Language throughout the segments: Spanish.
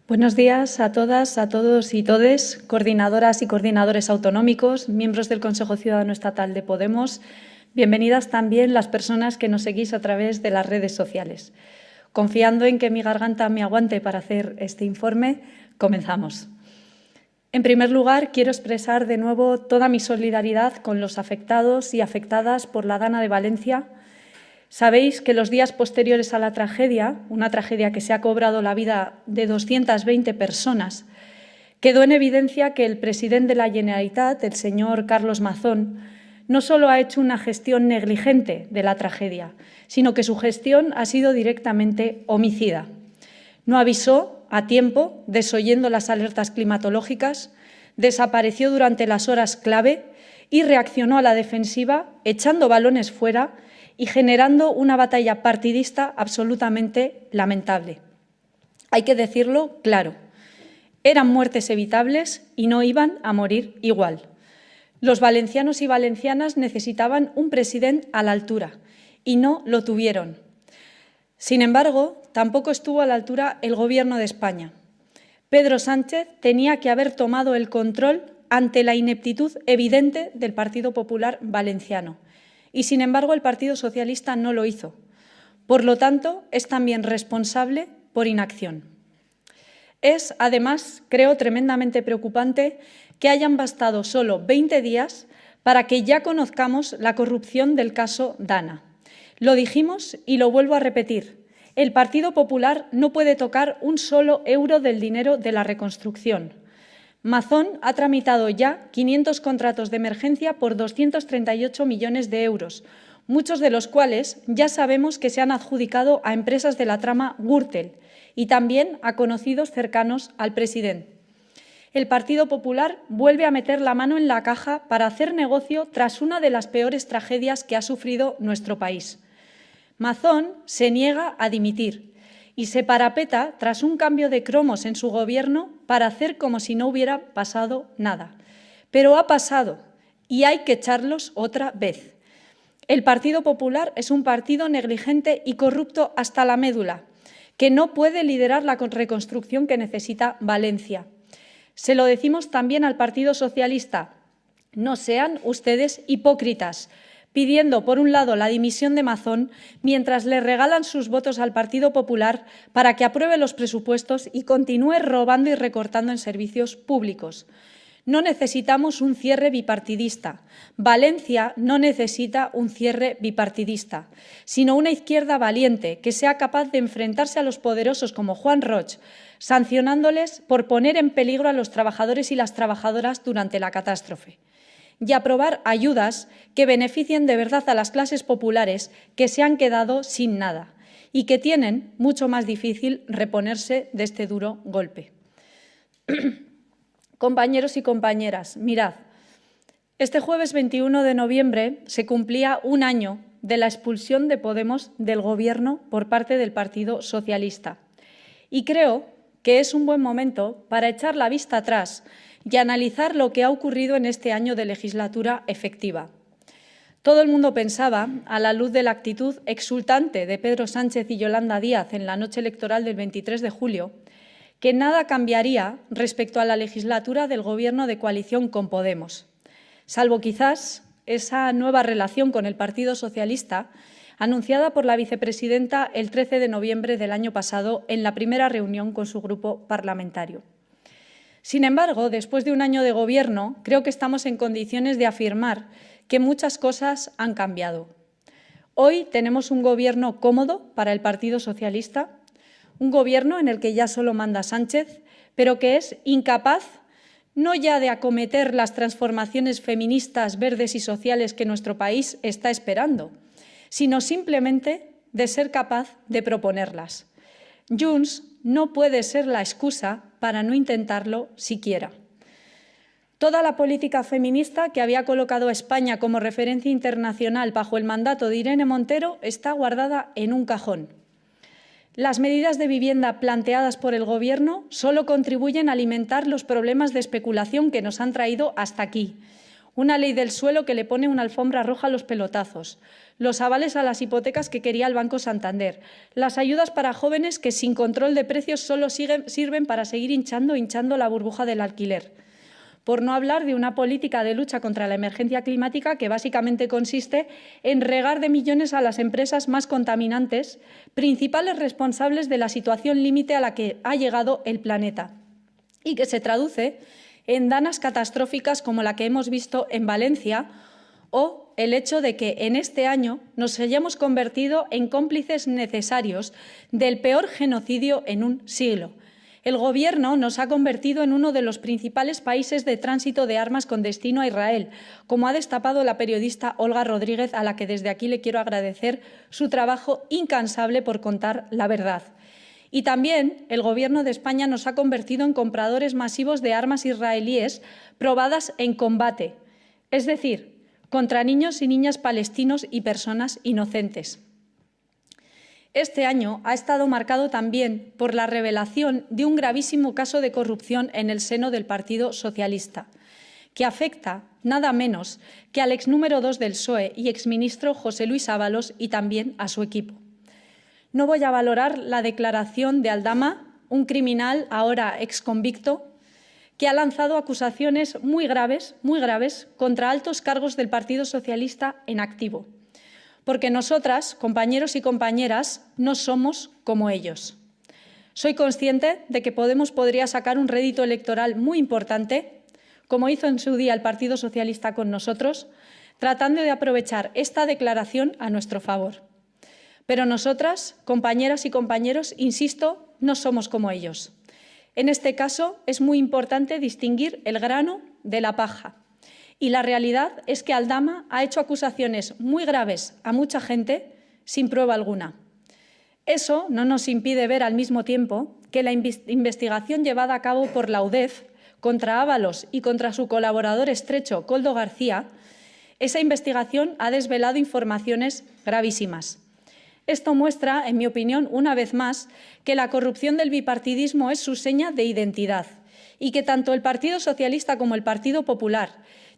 Buenos días a todas, a todos y todes, coordinadoras y coordinadores autonómicos, miembros del Consejo Ciudadano Estatal de Podemos. Bienvenidas también las personas que nos seguís a través de las redes sociales. Confiando en que mi garganta me aguante para hacer este informe, comenzamos. En primer lugar, quiero expresar de nuevo toda mi solidaridad con los afectados y afectadas por la Dana de Valencia. Sabéis que los días posteriores a la tragedia, una tragedia que se ha cobrado la vida de 220 personas, quedó en evidencia que el presidente de la Generalitat, el señor Carlos Mazón, no solo ha hecho una gestión negligente de la tragedia, sino que su gestión ha sido directamente homicida. No avisó a tiempo, desoyendo las alertas climatológicas, desapareció durante las horas clave y reaccionó a la defensiva, echando balones fuera y generando una batalla partidista absolutamente lamentable. Hay que decirlo claro, eran muertes evitables y no iban a morir igual. Los valencianos y valencianas necesitaban un presidente a la altura y no lo tuvieron. Sin embargo, tampoco estuvo a la altura el Gobierno de España. Pedro Sánchez tenía que haber tomado el control ante la ineptitud evidente del Partido Popular Valenciano. Y, sin embargo, el Partido Socialista no lo hizo. Por lo tanto, es también responsable por inacción. Es, además, creo tremendamente preocupante que hayan bastado solo 20 días para que ya conozcamos la corrupción del caso Dana. Lo dijimos y lo vuelvo a repetir. El Partido Popular no puede tocar un solo euro del dinero de la reconstrucción. Mazón ha tramitado ya 500 contratos de emergencia por 238 millones de euros, muchos de los cuales ya sabemos que se han adjudicado a empresas de la trama Gürtel y también a conocidos cercanos al presidente. El Partido Popular vuelve a meter la mano en la caja para hacer negocio tras una de las peores tragedias que ha sufrido nuestro país. Mazón se niega a dimitir y se parapeta tras un cambio de cromos en su gobierno para hacer como si no hubiera pasado nada. Pero ha pasado y hay que echarlos otra vez. El Partido Popular es un partido negligente y corrupto hasta la médula, que no puede liderar la reconstrucción que necesita Valencia. Se lo decimos también al Partido Socialista. No sean ustedes hipócritas, pidiendo, por un lado, la dimisión de Mazón, mientras le regalan sus votos al Partido Popular para que apruebe los presupuestos y continúe robando y recortando en servicios públicos. No necesitamos un cierre bipartidista. Valencia no necesita un cierre bipartidista, sino una izquierda valiente que sea capaz de enfrentarse a los poderosos como Juan Roig, sancionándoles por poner en peligro a los trabajadores y las trabajadoras durante la catástrofe, y aprobar ayudas que beneficien de verdad a las clases populares que se han quedado sin nada y que tienen mucho más difícil reponerse de este duro golpe. Compañeros y compañeras, mirad, este jueves 21 de noviembre se cumplía un año de la expulsión de Podemos del Gobierno por parte del Partido Socialista. Y creo que es un buen momento para echar la vista atrás y analizar lo que ha ocurrido en este año de legislatura efectiva. Todo el mundo pensaba, a la luz de la actitud exultante de Pedro Sánchez y Yolanda Díaz en la noche electoral del 23 de julio, que nada cambiaría respecto a la legislatura del Gobierno de coalición con Podemos, salvo quizás esa nueva relación con el Partido Socialista anunciada por la vicepresidenta el 13 de noviembre del año pasado en la primera reunión con su grupo parlamentario. Sin embargo, después de un año de gobierno, creo que estamos en condiciones de afirmar que muchas cosas han cambiado. Hoy tenemos un gobierno cómodo para el Partido Socialista, un gobierno en el que ya solo manda Sánchez, pero que es incapaz no ya de acometer las transformaciones feministas, verdes y sociales que nuestro país está esperando, sino simplemente de ser capaz de proponerlas. Junts no puede ser la excusa para no intentarlo siquiera. Toda la política feminista que había colocado a España como referencia internacional bajo el mandato de Irene Montero está guardada en un cajón. Las medidas de vivienda planteadas por el Gobierno solo contribuyen a alimentar los problemas de especulación que nos han traído hasta aquí. una ley del suelo que le pone una alfombra roja a los pelotazos, los avales a las hipotecas que quería el Banco Santander, las ayudas para jóvenes que sin control de precios solo sirven para seguir hinchando la burbuja del alquiler. Por no hablar de una política de lucha contra la emergencia climática que básicamente consiste en regar de millones a las empresas más contaminantes, principales responsables de la situación límite a la que ha llegado el planeta, y que se traduce en daños catastróficas como la que hemos visto en Valencia, o el hecho de que en este año nos hayamos convertido en cómplices necesarios del peor genocidio en un siglo. El Gobierno nos ha convertido en uno de los principales países de tránsito de armas con destino a Israel, como ha destapado la periodista Olga Rodríguez, a la que desde aquí le quiero agradecer su trabajo incansable por contar la verdad. Y también el Gobierno de España nos ha convertido en compradores masivos de armas israelíes probadas en combate, es decir, contra niños y niñas palestinos y personas inocentes. Este año ha estado marcado también por la revelación de un gravísimo caso de corrupción en el seno del Partido Socialista, que afecta nada menos que al ex número 2 del PSOE y exministro José Luis Ábalos y también a su equipo. No voy a valorar la declaración de Aldama, un criminal ahora exconvicto, que ha lanzado acusaciones muy graves contra altos cargos del Partido Socialista en activo. Porque nosotras, compañeros y compañeras, no somos como ellos. Soy consciente de que Podemos podría sacar un rédito electoral muy importante, como hizo en su día el Partido Socialista con nosotros, tratando de aprovechar esta declaración a nuestro favor. Pero nosotras, compañeras y compañeros, insisto, no somos como ellos. En este caso es muy importante distinguir el grano de la paja. Y la realidad es que Aldama ha hecho acusaciones muy graves a mucha gente sin prueba alguna. Eso no nos impide ver al mismo tiempo que la investigación llevada a cabo por la UDEF contra Ábalos y contra su colaborador estrecho, Koldo García, esa investigación ha desvelado informaciones gravísimas. Esto muestra, en mi opinión, una vez más, que la corrupción del bipartidismo es su seña de identidad y que tanto el Partido Socialista como el Partido Popular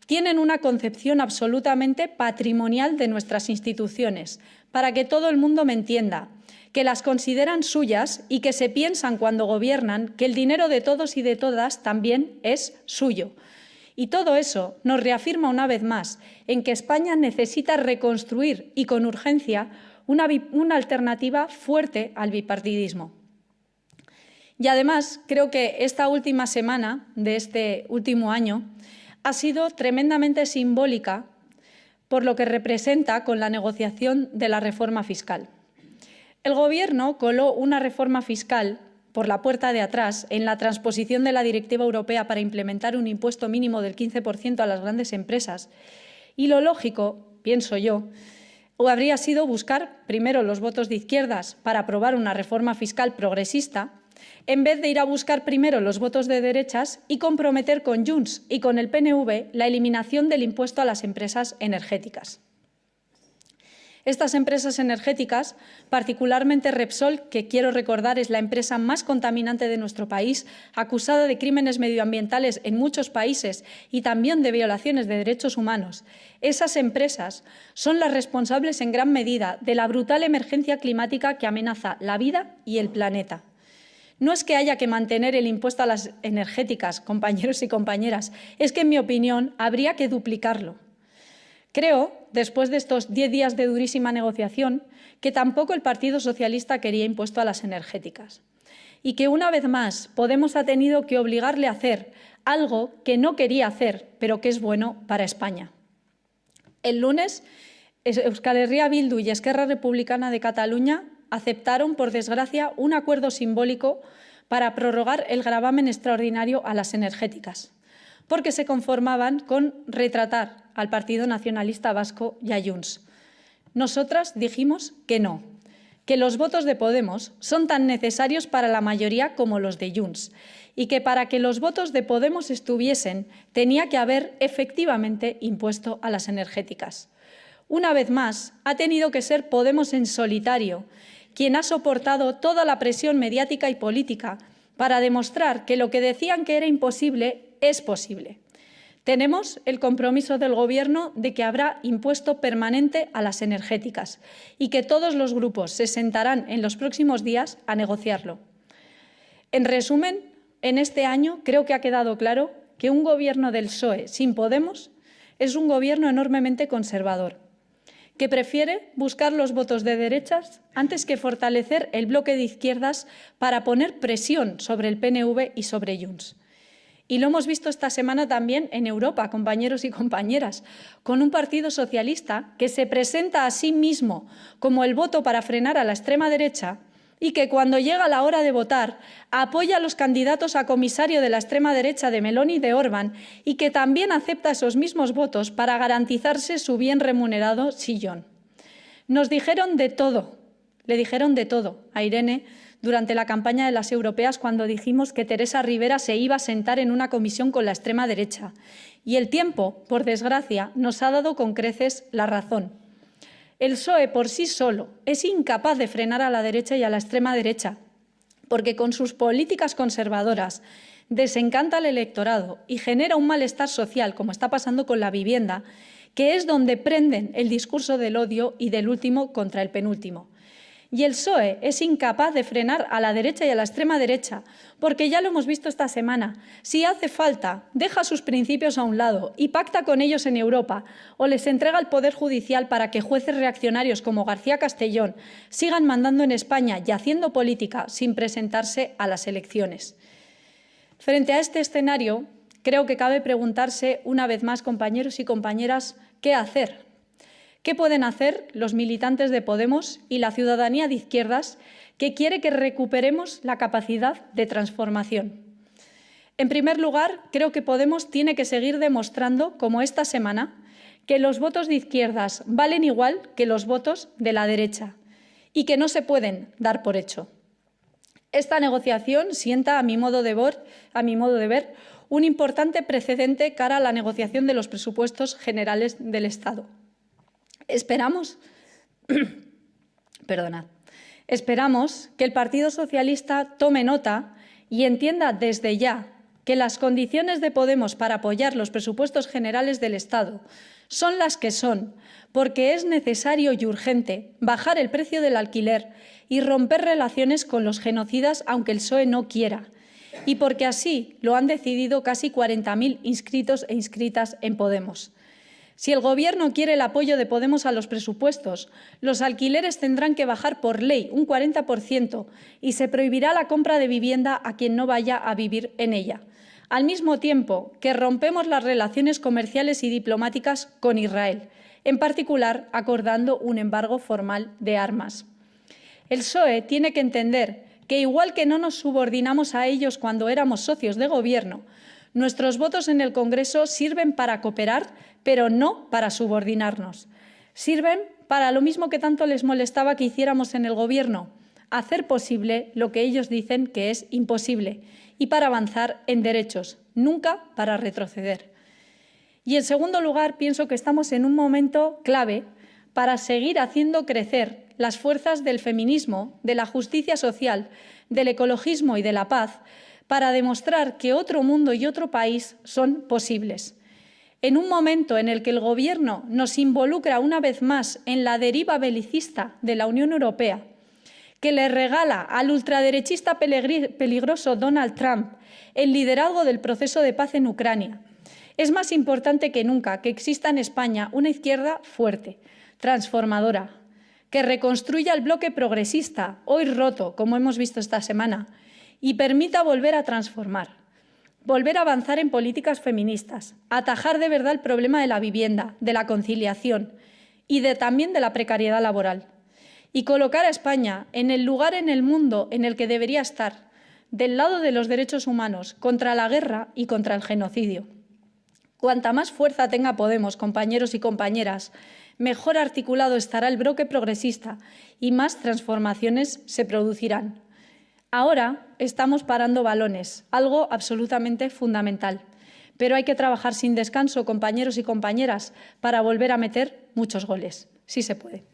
tienen una concepción absolutamente patrimonial de nuestras instituciones, para que todo el mundo me entienda, que las consideran suyas y que se piensan cuando gobiernan que el dinero de todos y de todas también es suyo. Y todo eso nos reafirma una vez más en que España necesita reconstruir y con urgencia una alternativa fuerte al bipartidismo. Y además creo que esta última semana de este último año ha sido tremendamente simbólica por lo que representa con la negociación de la reforma fiscal. El Gobierno coló una reforma fiscal por la puerta de atrás en la transposición de la Directiva Europea para implementar un impuesto mínimo del 15% a las grandes empresas. Y lo lógico, pienso yo, habría sido buscar primero los votos de izquierdas para aprobar una reforma fiscal progresista, en vez de ir a buscar primero los votos de derechas y comprometer con Junts y con el PNV la eliminación del impuesto a las empresas energéticas. Estas empresas energéticas, particularmente Repsol, que quiero recordar es la empresa más contaminante de nuestro país, acusada de crímenes medioambientales en muchos países y también de violaciones de derechos humanos, esas empresas son las responsables en gran medida de la brutal emergencia climática que amenaza la vida y el planeta. No es que haya que mantener el impuesto a las energéticas, compañeros y compañeras, es que, en mi opinión, habría que duplicarlo. Creo, después de estos 10 días de durísima negociación, que tampoco el Partido Socialista quería impuesto a las energéticas y que, una vez más, Podemos ha tenido que obligarle a hacer algo que no quería hacer, pero que es bueno para España. El lunes, Euskal Herria Bildu y Esquerra Republicana de Cataluña aceptaron, por desgracia, un acuerdo simbólico para prorrogar el gravamen extraordinario a las energéticas, porque se conformaban con retratar al Partido Nacionalista Vasco y a Junts. Nosotras dijimos que no, que los votos de Podemos son tan necesarios para la mayoría como los de Junts y que para que los votos de Podemos estuviesen tenía que haber efectivamente impuesto a las energéticas. Una vez más, ha tenido que ser Podemos en solitario quien ha soportado toda la presión mediática y política para demostrar que lo que decían que era imposible es posible. Tenemos el compromiso del Gobierno de que habrá impuesto permanente a las energéticas y que todos los grupos se sentarán en los próximos días a negociarlo. En resumen, en este año creo que ha quedado claro que un Gobierno del PSOE sin Podemos es un Gobierno enormemente conservador, que prefiere buscar los votos de derechas antes que fortalecer el bloque de izquierdas para poner presión sobre el PNV y sobre Junts. Y lo hemos visto esta semana también en Europa, compañeros y compañeras, con un partido socialista que se presenta a sí mismo como el voto para frenar a la extrema derecha y que cuando llega la hora de votar apoya a los candidatos a comisario de la extrema derecha de Meloni y de Orbán y que también acepta esos mismos votos para garantizarse su bien remunerado sillón. Nos dijeron de todo, le dijeron de todo a Irene durante la campaña de las europeas cuando dijimos que Teresa Rivera se iba a sentar en una comisión con la extrema derecha. Y el tiempo, por desgracia, nos ha dado con creces la razón. El PSOE por sí solo es incapaz de frenar a la derecha y a la extrema derecha, porque con sus políticas conservadoras desencanta al electorado y genera un malestar social, como está pasando con la vivienda, que es donde prenden el discurso del odio y del último contra el penúltimo. Y el PSOE es incapaz de frenar a la derecha y a la extrema derecha, porque ya lo hemos visto esta semana. Si hace falta, deja sus principios a un lado y pacta con ellos en Europa o les entrega el Poder Judicial para que jueces reaccionarios como García Castellón sigan mandando en España y haciendo política sin presentarse a las elecciones. Frente a este escenario, creo que cabe preguntarse una vez más, compañeros y compañeras, ¿qué hacer? ¿Qué pueden hacer los militantes de Podemos y la ciudadanía de izquierdas que quiere que recuperemos la capacidad de transformación? En primer lugar, creo que Podemos tiene que seguir demostrando, como esta semana, que los votos de izquierdas valen igual que los votos de la derecha y que no se pueden dar por hecho. Esta negociación sienta, a mi modo de ver, un importante precedente cara a la negociación de los presupuestos generales del Estado. Esperamos que el Partido Socialista tome nota y entienda desde ya que las condiciones de Podemos para apoyar los presupuestos generales del Estado son las que son, porque es necesario y urgente bajar el precio del alquiler y romper relaciones con los genocidas, aunque el PSOE no quiera, y porque así lo han decidido casi 40.000 inscritos e inscritas en Podemos. Si el Gobierno quiere el apoyo de Podemos a los presupuestos, los alquileres tendrán que bajar por ley un 40% y se prohibirá la compra de vivienda a quien no vaya a vivir en ella. Al mismo tiempo que rompemos las relaciones comerciales y diplomáticas con Israel, en particular acordando un embargo formal de armas. El PSOE tiene que entender que, igual que no nos subordinamos a ellos cuando éramos socios de Gobierno, nuestros votos en el Congreso sirven para cooperar, pero no para subordinarnos. Sirven para lo mismo que tanto les molestaba que hiciéramos en el Gobierno, hacer posible lo que ellos dicen que es imposible y para avanzar en derechos, nunca para retroceder. Y en segundo lugar, pienso que estamos en un momento clave para seguir haciendo crecer las fuerzas del feminismo, de la justicia social, del ecologismo y de la paz, para demostrar que otro mundo y otro país son posibles. En un momento en el que el Gobierno nos involucra una vez más en la deriva belicista de la Unión Europea, que le regala al ultraderechista peligroso Donald Trump el liderazgo del proceso de paz en Ucrania, es más importante que nunca que exista en España una izquierda fuerte, transformadora, que reconstruya el bloque progresista, hoy roto, como hemos visto esta semana, y permita volver a transformar, volver a avanzar en políticas feministas, atajar de verdad el problema de la vivienda, de la conciliación y también de la precariedad laboral, y colocar a España en el lugar en el mundo en el que debería estar, del lado de los derechos humanos, contra la guerra y contra el genocidio. Cuanta más fuerza tenga Podemos, compañeros y compañeras, mejor articulado estará el bloque progresista y más transformaciones se producirán. Ahora estamos parando balones, algo absolutamente fundamental. Pero hay que trabajar sin descanso, compañeros y compañeras, para volver a meter muchos goles. Sí se puede.